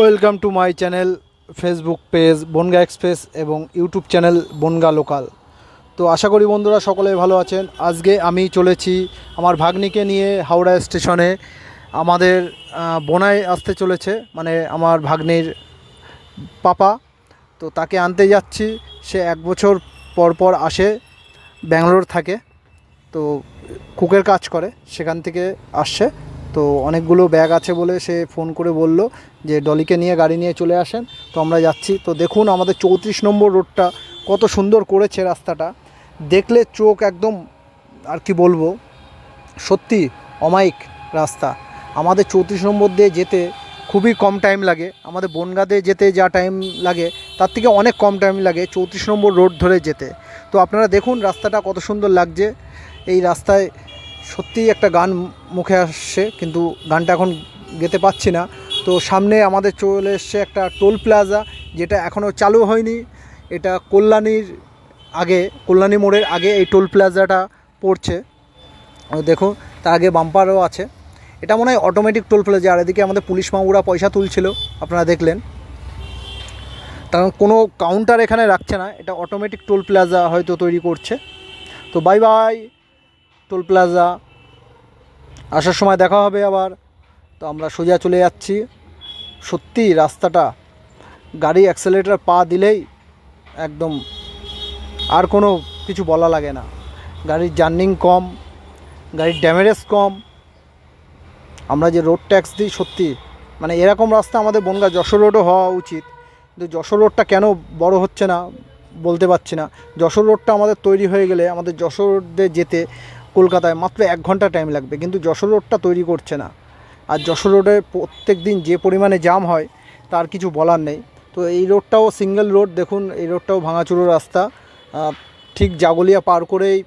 Welcome to my channel, Facebook page Bongaon express এবং YouTube channel Bongaon local. তো আশা করি বন্ধুরা সকলে ভালো আছেন। আজকে আমি চলেছি আমার ভাগ্নিকে নিয়ে হাওড়া স্টেশনে। আমাদের বোনাই আসতে চলেছে, মানে আমার ভাগ্নির পাপা। তো তাকে আনতে যাচ্ছি। সে 1 বছর পর পর আসে, ব্যাঙ্গালোর থাকে, তো কুকের কাজ করে, সেখান থেকে আসছে। তো অনেকগুলো ব্যাগ আছে বলে সে ফোন করে বলল যে ডলিকে নিয়ে গাড়ি নিয়ে চলে আসেন। তো আমরা যাচ্ছি। তো দেখুন আমাদের 34 নম্বর রোডটা কত সুন্দর করেছে। রাস্তাটা দেখলে চোখ একদম, আর কি বলবো, সত্যি অমায়িক রাস্তা। আমাদের 34 নম্বর দিয়ে যেতে খুবই কম টাইম লাগে। আমাদের বনগা দিয়ে যেতে যা টাইম লাগে তার থেকে অনেক কম টাইম লাগে 34 নম্বর রোড ধরে যেতে। তো আপনারা দেখুন রাস্তাটা কত সুন্দর লাগছে। এই রাস্তায় সত্যিই একটা গান মুখে আসছে, কিন্তু গানটা এখন গেতে পাচ্ছি না। তো সামনে আমাদের চলে এসছে একটা টোল প্লাজা, যেটা এখনও চালু হয়নি। এটা কল্যাণী মোড়ের আগে এই টোল প্লাজাটা পড়ছে। দেখুন তার আগে বাম্পারও আছে। এটা মনে হয় অটোমেটিক টোল প্লাজা। আর এদিকে আমাদের পুলিশ মামুরা পয়সা তুলছিল, আপনারা দেখলেন। কারণ কোনো কাউন্টার এখানে রাখছে না, এটা অটোমেটিক টোল প্লাজা হয়তো তৈরি করছে। তো বাই বাই টোল প্লাজা, আসার সময় দেখা হবে আবার। তো আমরা সোজা চলে যাচ্ছি। সত্যি রাস্তাটা, গাড়ি অ্যাক্সেলেরেটর পা দিলেই একদম আর কোনো কিছু বলা লাগে না। গাড়ির জার্নিং কম, গাড়ির ড্যামেজ কম। আমরা যে রোড ট্যাক্স দিই, সত্যি মানে এরকম রাস্তা আমাদের বনগা যশোর রোডও হওয়া উচিত। কিন্তু যশোর রোডটা কেন বড় হচ্ছে না বলতে পারছি না। যশোর রোডটা আমাদের তৈরি হয়ে গেলে আমাদের যশোর রোডে যেতে কলকাতায় মাত্র 1 ঘন্টা টাইম লাগবে, কিন্তু যশোর রোডটা তৈরি করছে না। আর যশোর রোডে প্রত্যেক দিন যে পরিমাণে জাম হয় তার কিছু বলার নেই। তো এই রোডটাও সিঙ্গেল রোড, দেখুন এই রোডটাও ভাঙাচুরো রাস্তা। ঠিক জাগলিয়া পার করেই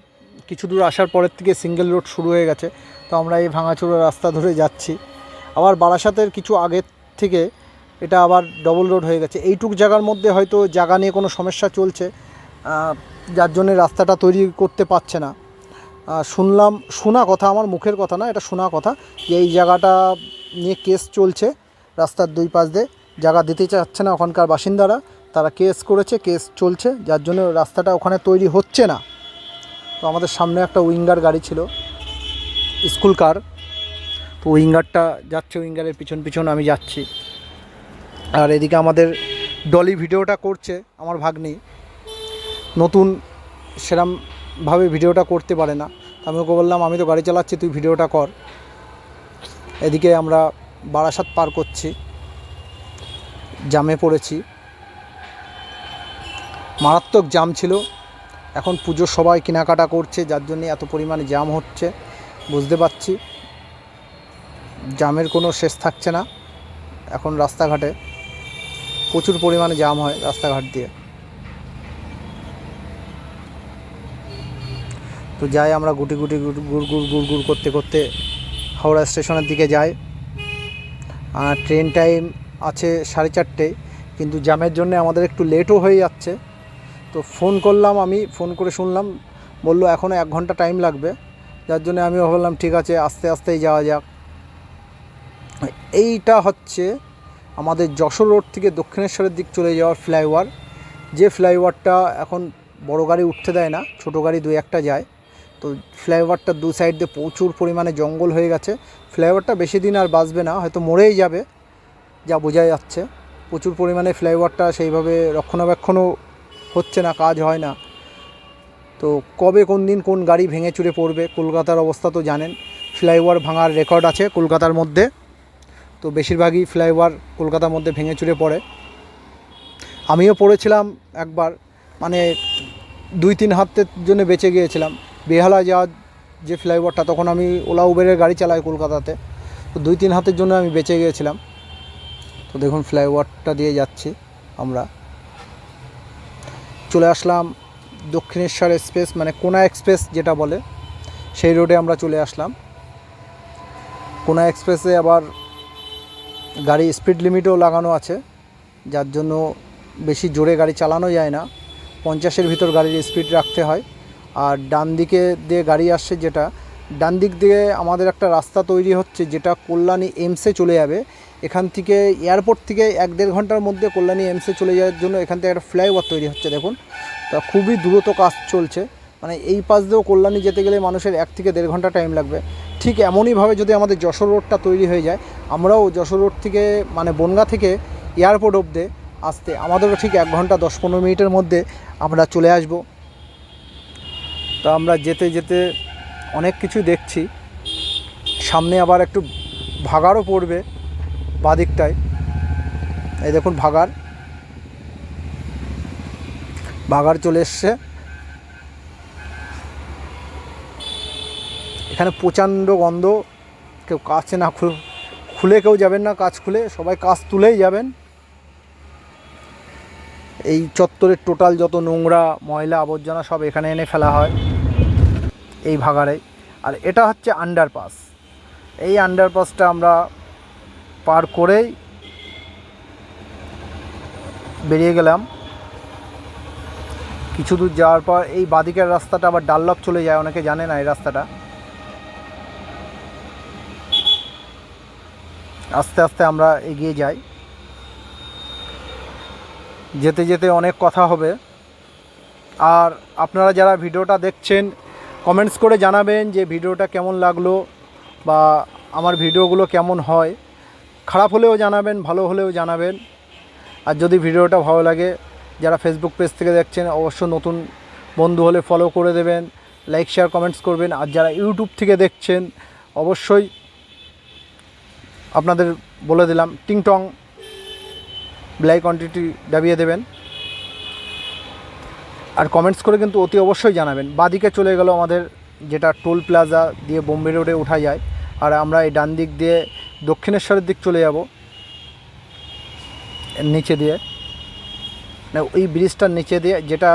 কিছু দূর আসার পরের থেকে সিঙ্গেল রোড শুরু হয়ে গেছে। তো আমরা এই ভাঙাচুরো রাস্তা ধরে যাচ্ছি। আবার বারাসাতের কিছু আগের থেকে এটা আবার ডবল রোড হয়ে গেছে। এইটুক জায়গার মধ্যে হয়তো জায়গা নিয়ে কোনো সমস্যা চলছে, যার জন্যে রাস্তাটা তৈরি করতে পারছে না। শোনা কথা, আমার মুখের কথা না, এটা শোনা কথা, যে এই জায়গাটা নিয়ে কেস চলছে। রাস্তার 2 পাশ দিয়ে জায়গা দিতে চাচ্ছে না ওখানকার বাসিন্দারা, তারা কেস করেছে, কেস চলছে, যার জন্য রাস্তাটা ওখানে তৈরি হচ্ছে না। তো আমাদের সামনে একটা উইঙ্গার গাড়ি ছিল, স্কুল কার। তো উইঙ্গারটা যাচ্ছে, উইঙ্গারের পিছন পিছন আমি যাচ্ছি। আর এদিকে আমাদের ডলি ভিডিওটা করছে আমার ভাগ্নি। নতুন সেরমভাবে ভিডিওটা করতে পারে না। আমি ওকে বললাম আমি তো গাড়ি চালাচ্ছি, তুই ভিডিওটা কর। এদিকে আমরা বারাসাত পার করছি, জামে পড়েছি, মারাত্মক জাম ছিল। এখন পুজোর সবাই কেনাকাটা করছে, যার জন্যে এত পরিমাণে জাম হচ্ছে বুঝতে পারছি। জামের কোনো শেষ থাকছে না এখন। রাস্তাঘাটে প্রচুর পরিমাণে জাম হয় রাস্তাঘাট দিয়ে। তো যাই আমরা গুটি গুটি গুড় করতে করতে হাওড়া স্টেশনের দিকে যাই। ট্রেন টাইম আছে 4:30, কিন্তু জ্যামের জন্য আমাদের একটু লেটও হয়ে যাচ্ছে। তো ফোন করলাম, আমি ফোন করে শুনলাম, বললো এখনও 1 ঘন্টা টাইম লাগবে। যার জন্য আমি ভাবলাম ঠিক আছে, আস্তে আস্তেই যাওয়া যাক। এইটা হচ্ছে আমাদের যশোর রোড থেকে দক্ষিণেশ্বরের দিক চলে যাওয়ার ফ্লাইওভার। যে ফ্লাইওভারটা এখন বড় গাড়ি উঠতে দেয় না, ছোটো গাড়ি 2-1টা যায়। তো ফ্লাইওভারটা 2 সাইড দিয়ে প্রচুর পরিমাণে জঙ্গল হয়ে গেছে। ফ্লাইওভারটা বেশি দিন আর বাঁচবে না, হয়তো মরেই যাবে যা বোঝা যাচ্ছে। প্রচুর পরিমাণে ফ্লাইওভারটা সেইভাবে রক্ষণাবেক্ষণও হচ্ছে না, কাজ হয় না। তো কবে কোন দিন কোন গাড়ি ভেঙে চুরে পড়বে। কলকাতার অবস্থা তো জানেন, ফ্লাইওভার ভাঙার রেকর্ড আছে কলকাতার মধ্যে। তো বেশিরভাগই ফ্লাইওভার কলকাতার মধ্যে ভেঙে চুরে পড়ে। আমিও পড়েছিলাম একবার, মানে 2-3 হাতের জন্য বেঁচে গিয়েছিলাম। বেহালা যাওয়ার যে ফ্লাইওভারটা, তখন আমি ওলা উবেরের গাড়ি চালাই কলকাতাতে। তো 2-3 হাতের জন্য আমি বেঁচে গিয়েছিলাম। তো দেখুন ফ্লাইওভারটা দিয়ে যাচ্ছি আমরা। চলে আসলাম দক্ষিণেশ্বর এক্সপ্রেস, মানে কোনা এক্সপ্রেস যেটা বলে, সেই রোডে আমরা চলে আসলাম। কোনা এক্সপ্রেসে আবার গাড়ি স্পিড লিমিটও লাগানো আছে, যার জন্য বেশি জোরে গাড়ি চালানো যায় না। 50-এর ভিতর গাড়ির স্পিড রাখতে হয়। আর ডান দিকে দিয়ে গাড়ি আসছে, যেটা ডান দিক দিয়ে আমাদের একটা রাস্তা তৈরি হচ্ছে, যেটা কল্যাণী এমসে চলে যাবে। এখান থেকে এয়ারপোর্ট থেকে 1-1.5 ঘন্টার মধ্যে কল্যাণী এমসে চলে যাওয়ার জন্য এখান থেকে একটা ফ্লাইওভার তৈরি হচ্ছে দেখুন। তা খুবই দ্রুত কাজ চলছে, মানে এই পাশ দিয়েও কল্যাণী যেতে গেলে মানুষের 1 থেকে 1.5 ঘন্টা টাইম লাগবে। ঠিক এমনইভাবে যদি আমাদের যশোর রোডটা তৈরি হয়ে যায়, আমরাও যশোর রোড থেকে মানে বনগাঁ থেকে এয়ারপোর্ট অবধি আসতে আমাদেরও ঠিক 1 ঘন্টা 10-15 মিনিটের মধ্যে আমরা চলে আসব। তা আমরা যেতে যেতে অনেক কিছু দেখছি, সামনে আবার একটু ভাগাড়ও পড়বে বাদিকটায়, এই দেখুন ভাগাড় চলে এসছে। এখানে প্রচণ্ড গন্ধ, কেউ কাছে না খুলে কেউ যাবেন না, কাজ খুলে সবাই কাজ তুলেই যাবেন। এই চত্বরের টোটাল যত নোংরা ময়লা আবর্জনা সব এখানে এনে ফেলা হয় এই ভাগাড়ে। আর এটা হচ্ছে আন্ডারপাস, এই আন্ডারপাসটা আমরা পার করেই বেরিয়ে গেলাম। কিছু দূর যাওয়ার পর এই বাদিকের রাস্তাটা আবার ডানলপ চলে যায়, অনেকে জানে না এই রাস্তাটা। আস্তে আস্তে আমরা এগিয়ে যাই, যেতে যেতে অনেক কথা হবে। আর আপনারা যারা ভিডিওটা দেখছেন কমেন্টস করে জানাবেন যে ভিডিওটা কেমন লাগলো বা আমার ভিডিওগুলো কেমন হয়। খারাপ হলেও জানাবেন, ভালো হলেও জানাবেন। আর যদি ভিডিওটা ভালো লাগে, যারা ফেসবুক পেজ থেকে দেখছেন অবশ্য নতুন বন্ধু হলে ফলো করে দেবেন, লাইক শেয়ার কমেন্টস করবেন। আর যারা ইউটিউব থেকে দেখছেন অবশ্যই আপনাদের বলে দিলাম টিংটং বেল আইকনটি দাবিয়ে দেবেন। আর কমেন্টস করে কিন্তু অতি অবশ্যই জানাবেন। বাদিকে চলে গেল আমাদের যেটা টোল প্লাজা দিয়ে বোম্বে রোডে ওঠা যায়, আর আমরা এই ডান দিক দিয়ে দক্ষিণেশ্বরের দিক চলে যাব, নিচে দিয়ে না ওই ব্রিজটার নিচে দিয়ে, যেটা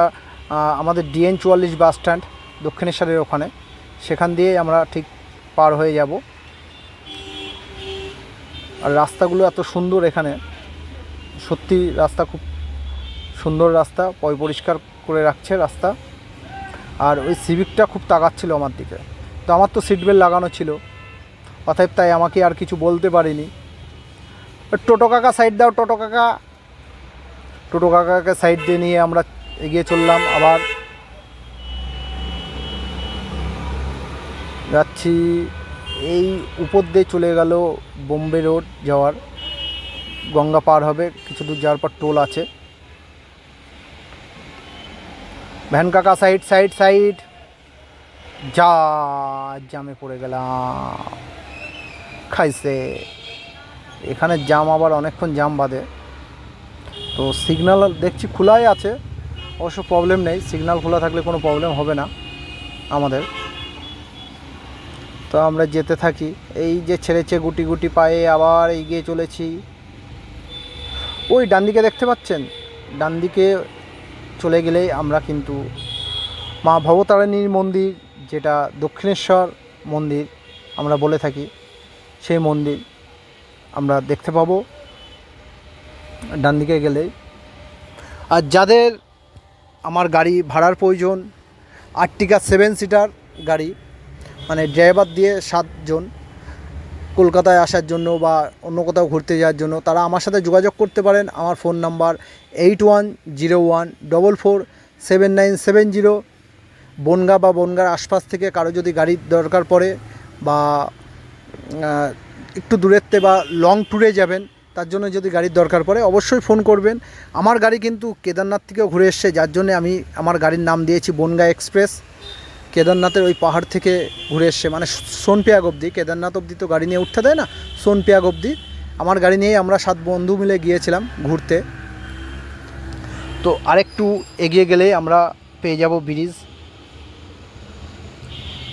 আমাদের DN 44 বাস স্ট্যান্ড দক্ষিণেশ্বরের ওখানে, সেখান দিয়ে আমরা ঠিক পার হয়ে যাব। আর রাস্তাগুলো এত সুন্দর এখানে, সত্যি রাস্তা খুব সুন্দর রাস্তা, পরিষ্কার করে রাখছে রাস্তা। আর ওই সিভিকটা খুব তাকাচ্ছিল আমার দিকে, তো আমার তো সিট বেল্ট লাগানো ছিল, অতএব তাই আমাকে আর কিছু বলতে পারিনি। টোটো কাকা সাইড দাও, টোটো কাকাকে সাইড দিয়ে নিয়ে আমরা এগিয়ে চললাম। আবার যাচ্ছি, এই উপর দিয়ে চলে গেল বোম্বে রোড যাওয়ার, গঙ্গা পার হবে, কিছু দূর যাওয়ার পর টোল আছে। ভ্যান কাকা সাইড যা, জামে পড়ে গেলাম, খাইছে। এখানে জাম আবার অনেকক্ষণ জাম বাঁধে। তো সিগন্যাল দেখছি খোলাই আছে, অবশ্য প্রবলেম নেই, সিগন্যাল খোলা থাকলে কোনো প্রবলেম হবে না আমাদের। তো আমরা যেতে থাকি, এই যে ছেড়েছে গুটি গুটি পায়ে আবার এগিয়ে চলেছি। ওই ডান দিকে দেখতে পাচ্ছেন, ডান দিকে চলে গেলেই আমরা কিন্তু মা ভবতারিণীর মন্দির, যেটা দক্ষিণেশ্বর মন্দির আমরা বলে থাকি, সেই মন্দির আমরা দেখতে পাবো ডান দিকে গেলেই। আর যাদের আমার গাড়ি ভাড়ার প্রয়োজন, আর্টিকা 7 সিটার গাড়ি, মানে ড্রাইভার দিয়ে 7 জন কলকাতায় আসার জন্য বা অন্য কোথাও ঘুরতে যাওয়ার জন্য, তারা আমার সাথে যোগাযোগ করতে পারেন। আমার ফোন নাম্বার 8101447970। বনগাঁ বা বনগাঁর আশপাশ থেকে কারো যদি গাড়ির দরকার পড়ে বা একটু দূরেতে বা লং ট্যুরে যাবেন, তার জন্য যদি গাড়ির দরকার পড়ে অবশ্যই ফোন করবেন। আমার গাড়ি কিন্তু কেদারনাথ থেকেও ঘুরে এসছে, যার জন্য আমি আমার গাড়ির নাম দিয়েছি বনগাঁ এক্সপ্রেস। কেদারনাথের ওই পাহাড় থেকে ঘুরে এসছে, মানে সোনপিয়াগ অবধি, কেদারনাথ অবধি তো গাড়ি নিয়ে উঠতে দেয় না, সোনপিয়াগ অবধি আমার গাড়ি নিয়েই আমরা 7 বন্ধু মিলে গিয়েছিলাম ঘুরতে। তো আরেকটু এগিয়ে গেলে আমরা পেয়ে যাব ব্রিজ।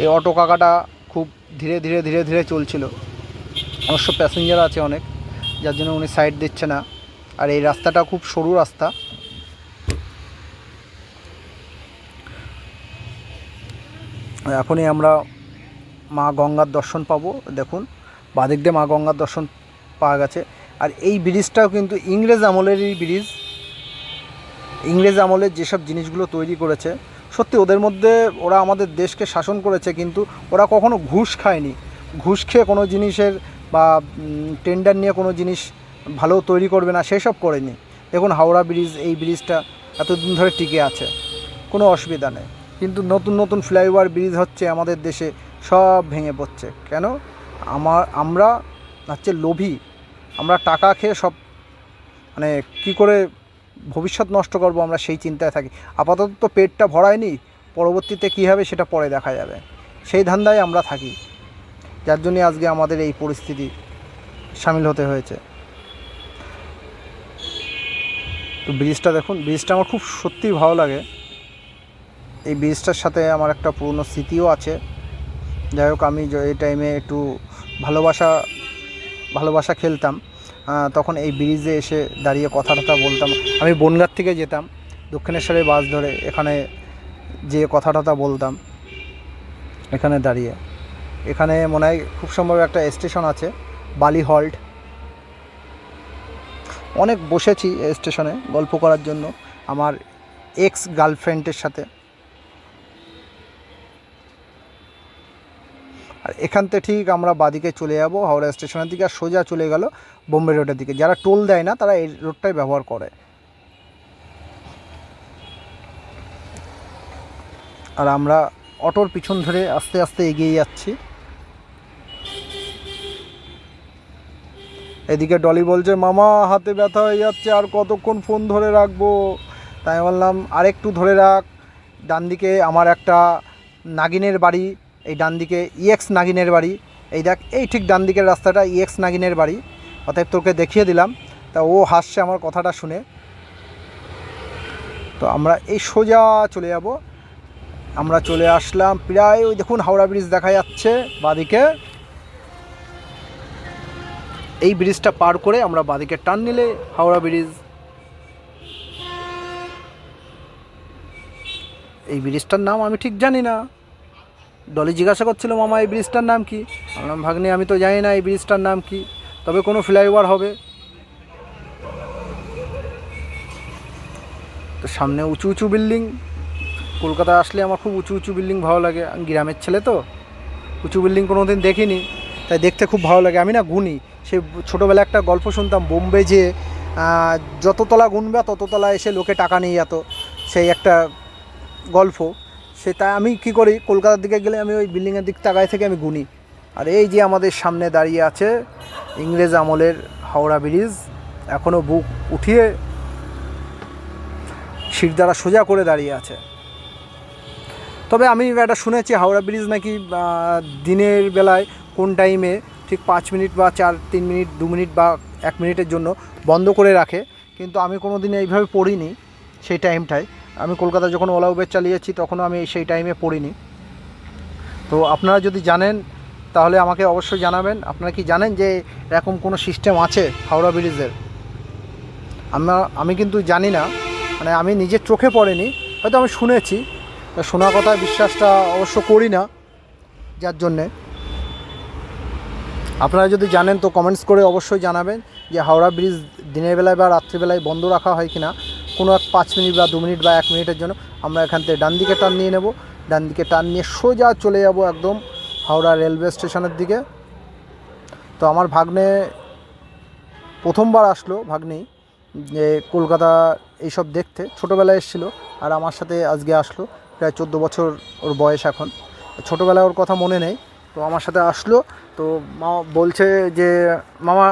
এই অটো কাকাটা খুব ধীরে ধীরে ধীরে ধীরে চলছিল, অবশ্য প্যাসেঞ্জার আছে অনেক, যার জন্য উনি সাইড দিচ্ছে না। আর এই রাস্তাটা খুব সরু রাস্তা। এখনই আমরা মা গঙ্গার দর্শন পাবো। দেখুন বাদিক দিয়ে মা গঙ্গার দর্শন পাওয়া গেছে। আর এই ব্রিজটাও কিন্তু ইংরেজ আমলেরই ব্রিজ। ইংরেজ আমলের যেসব জিনিসগুলো তৈরি করেছে, সত্যি ওদের মধ্যে, ওরা আমাদের দেশকে শাসন করেছে কিন্তু ওরা কখনো ঘুষ খায়নি। ঘুষ খেয়ে কোনো জিনিসের বা টেন্ডার নিয়ে কোনো জিনিস ভালো তৈরি করবে না সেসব করেনি। দেখুন হাওড়া ব্রিজ, এই ব্রিজটা এতদিন ধরে টিকে আছে, কোনো অসুবিধা নেই। কিন্তু নতুন নতুন ফ্লাইওভার ব্রিজ হচ্ছে আমাদের দেশে, সব ভেঙে পড়ছে কেন? আমরা হচ্ছে লোভী, আমরা টাকা খেয়ে সব মানে কী করে ভবিষ্যৎ নষ্ট করব আমরা সেই চিন্তায় থাকি। আপাতত তো পেটটা ভরায়নি, পরবর্তীতে কী হবে সেটা পরে দেখা যাবে, সেই ধান্দায় আমরা থাকি, যার জন্যে আজকে আমাদের এই পরিস্থিতি সামিল হতে হয়েছে। তো ব্রিজটা দেখুন, ব্রিজটা আমার খুব সত্যিই ভালো লাগে। এই ব্রিজটার সাথে আমার একটা পুরনো স্মৃতিও আছে। যাই হোক, আমি এই টাইমে একটু ভালোবাসা খেলতাম, তখন এই ব্রিজে এসে দাঁড়িয়ে কথা বলতাম। আমি বনগাঁ থেকে যেতাম দক্ষিণেশ্বরের বাস ধরে, এখানে যে কথা বলতাম এখানে দাঁড়িয়ে। এখানে মনে হয় খুব সম্ভব একটা স্টেশন আছে, বালি হল্ট। অনেক বসেছি স্টেশনে গল্প করার জন্য আমার এক্স গার্লফ্রেন্ডের সাথে। আর এখান থেকে ঠিক আমরা বাদিকে চলে যাব হাওড়া স্টেশনের দিকে, আর সোজা চলে গেল বোম্বে রোডের দিকে। যারা টোল দেয় না তারা এই রোডটাই ব্যবহার করে। আর আমরা অটোর পিছন ধরে আস্তে আস্তে এগিয়ে যাচ্ছি। এদিকে ডলি বলছে, মামা হাতে ব্যথা হয়ে যাচ্ছে, আর কতক্ষণ ফোন ধরে রাখবো? তাই বললাম আর একটু ধরে রাখ। ডান দিকে আমার একটা নাগিনের বাড়ি, এই ডান দিকে ইএক্স নাগিনের বাড়ি, এই দেখ এই ঠিক ডান দিকের রাস্তাটা ইএক্স নাগিনের বাড়ি। অতএব তোকে দেখিয়ে দিলাম। তা ও হাসছে আমার কথাটা শুনে। তো আমরা এই সোজা চলে যাব। আমরা চলে আসলাম প্রায়, ওই দেখুন হাওড়া ব্রিজ দেখা যাচ্ছে বাদিকে। এই ব্রিজটা পার করে আমরা বাদিকে টার্ন নিলে হাওড়া ব্রিজ। এই ব্রিজটার নাম আমি ঠিক জানি না। ডলি জিজ্ঞাসা করছিল, মামা এই ব্রিজটার নাম কি? বললাম, ভাগ্নে আমি তো জানি না এই ব্রিজটার নাম কি, তবে কোনো ফ্লাইওভার হবে। তো সামনে উঁচু উঁচু বিল্ডিং। কলকাতা আসলে আমার খুব উঁচু উঁচু বিল্ডিং ভালো লাগে। আমি গ্রামের ছেলে তো, উঁচু বিল্ডিং কোনো দিন দেখিনি, তাই দেখতে খুব ভালো লাগে। আমি না গুনি, সে ছোটোবেলায় একটা গল্প শুনতাম, বোম্বে যে যত তলা গুনবে তত তলা এসে লোকে টাকা নিয়ে যেত, সেই একটা গল্প। সেটা আমি কি করি, কলকাতার দিকে গেলে আমি ওই বিল্ডিংয়ের দিক তাকায় থেকে আমি গুনি। আর এই যে আমাদের সামনে দাঁড়িয়ে আছে ইংরেজ আমলের হাওড়া ব্রিজ, এখনও বুক উঠিয়ে শিরদাঁড়া সোজা করে দাঁড়িয়ে আছে। তবে আমি এটা শুনেছি হাওড়া ব্রিজ নাকি দিনের বেলায় কোন টাইমে ঠিক 5 মিনিট বা 3 মিনিট 2 মিনিট বা 1 মিনিটের জন্য বন্ধ করে রাখে, কিন্তু আমি কোনো দিন এইভাবে পড়িনি সেই টাইমটায়। আমি কলকাতা যখন ওলা উবের চালিয়েছি তখনও আমি সেই টাইমে পড়িনি। তো আপনারা যদি জানেন তাহলে আমাকে অবশ্যই জানাবেন। আপনারা কি জানেন যে এরকম কোনো সিস্টেম আছে হাওড়া ব্রিজের? আমি কিন্তু জানি না, মানে আমি নিজের চোখে পড়েনি, হয়তো আমি শুনেছি। শোনা কথায় বিশ্বাসটা অবশ্য করি না, যার জন্যে আপনারা যদি জানেন তো কমেন্টস করে অবশ্যই জানাবেন যে হাওড়া ব্রিজ দিনের বেলায় বা রাত্রিবেলায় বন্ধ রাখা হয় কি না। কোনো 5 মিনিট বা 2 মিনিট বা 1 মিনিটের জন্য আমরা এখান থেকে ডান দিকে টার্ন নিয়ে নেব, ডান দিকে টার্ন নিয়ে সোজা চলে যাব একদম হাওড়া রেলওয়ে স্টেশনের দিকে। তো আমার ভাগ্নে প্রথমবার আসলো, ভাগ্নি যে কলকাতা এইসব দেখতে, ছোটোবেলায় এসেছিলো আর আমার সাথে আজকে আসলো। প্রায় 14 বছর ওর বয়স এখন। ছোটোবেলায় ওর কথা মনে নেই, তো আমার সাথে আসলো। তো মামা বলছে যে, মামা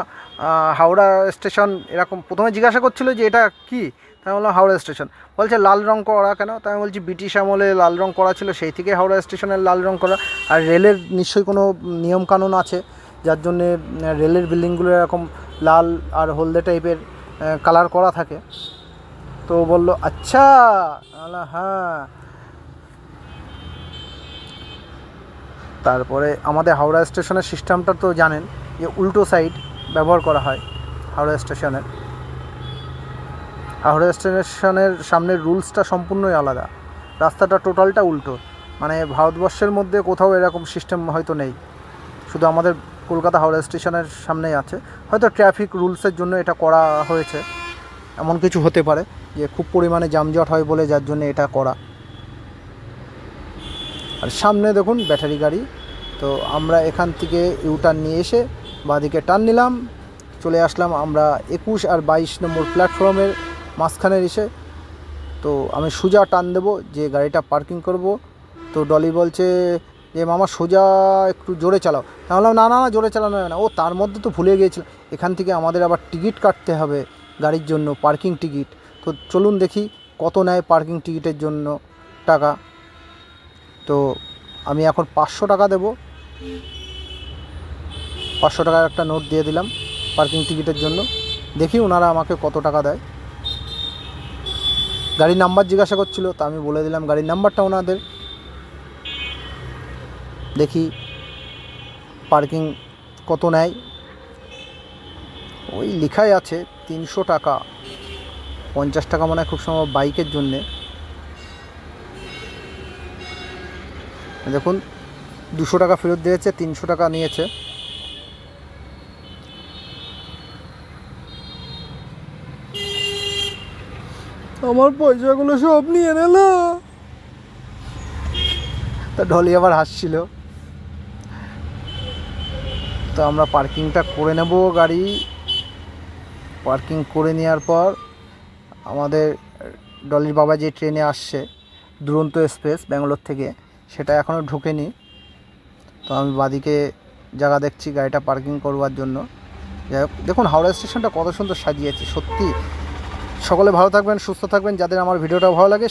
হাওড়া স্টেশন এরকম, প্রথমে জিজ্ঞাসা করছিল যে এটা কি, তাই বললাম হাওড়া স্টেশন। বলছে লাল রং করা কেন? তাই আমি বলছি ব্রিটিশ আমলে লাল রং করা ছিল, সেই থেকে হাওড়া স্টেশনের লাল রং করা। আর রেলের নিশ্চয়ই কোনো নিয়মকানুন আছে, যার জন্যে রেলের বিল্ডিংগুলো এরকম লাল আর হলদে টাইপের কালার করা থাকে। তো বললো আচ্ছা, হ্যাঁ। তারপরে আমাদের হাওড়া স্টেশনের সিস্টেমটা তো জানেন যে উল্টো সাইড ব্যবহার করা হয় হাওড়া স্টেশনের। হাওড়া স্টেশনের সামনের রুলসটা সম্পূর্ণই আলাদা, রাস্তাটা টোটালটা উল্টো। মানে ভারতবর্ষের মধ্যে কোথাও এরকম সিস্টেম হয়তো নেই, শুধু আমাদের কলকাতা হাওড়া স্টেশনের সামনেই আছে। হয়তো ট্রাফিক রুলসের জন্য এটা করা হয়েছে, এমন কিছু হতে পারে যে খুব পরিমাণে যানজট হয় বলে, যার জন্য এটা করা। আর সামনে দেখুন ব্যাটারি গাড়ি। তো আমরা এখান থেকে ইউটার্ন নিয়ে এসে বাঁদিকে টার্ন নিলাম, চলে আসলাম আমরা 21 আর 22 নম্বর প্ল্যাটফর্মের মাঝখানে এসে। তো আমি সোজা টার্ন দেবো যে গাড়িটা পার্কিং করব। তো ডলি বলছে যে মামা সোজা একটু জোরে চালাও। তাহলে না না না জোরে চালানো হবে না। ও তার মধ্যে তো ভুলে গিয়েছিলাম এখান থেকে আমাদের আবার টিকিট কাটতে হবে গাড়ির জন্য, পার্কিং টিকিট। তো চলুন দেখি কত নেয় পার্কিং টিকিটের জন্য টাকা। তো আমি এখন 500 টাকা দেবো, 500 টাকার একটা নোট দিয়ে দিলাম পার্কিং টিকিটের জন্য। দেখি ওনারা আমাকে কত টাকা দেয়। গাড়ির নাম্বার জিজ্ঞাসা করছিল, তা আমি বলে দিলাম গাড়ির নাম্বারটা ওনাদের। দেখি পার্কিং কত নেয়। ওই লেখাই আছে 300 টাকা, 50 টাকা মনে হয় খুব সম্ভব বাইকের জন্যে। দেখুন 200 টাকা ফেরত দিয়েছে, 300 টাকা নিয়েছে। আমার পয়সাগুলো সব নিয়ে নিল। তা ঢলি আবার হাসছিল। তো আমরা পার্কিংটা করে নেব, গাড়ি পার্কিং করে নেওয়ার পর আমাদের ডলির বাবা যে ট্রেনে আসছে দুরন্ত এক্সপ্রেস ব্যাঙ্গালোর থেকে, সেটা এখনও ঢোকেনি। তো আমি বাদিকে জায়গা দেখছি গাড়িটা পার্কিং করবার জন্য। যাই হোক, দেখুন হাওড়া স্টেশনটা কত সুন্দর সাজিয়েছে সত্যি। সকলে ভালো থাকবেন, সুস্থ থাকবেন। যাদের আমার ভিডিওটা ভালো লাগে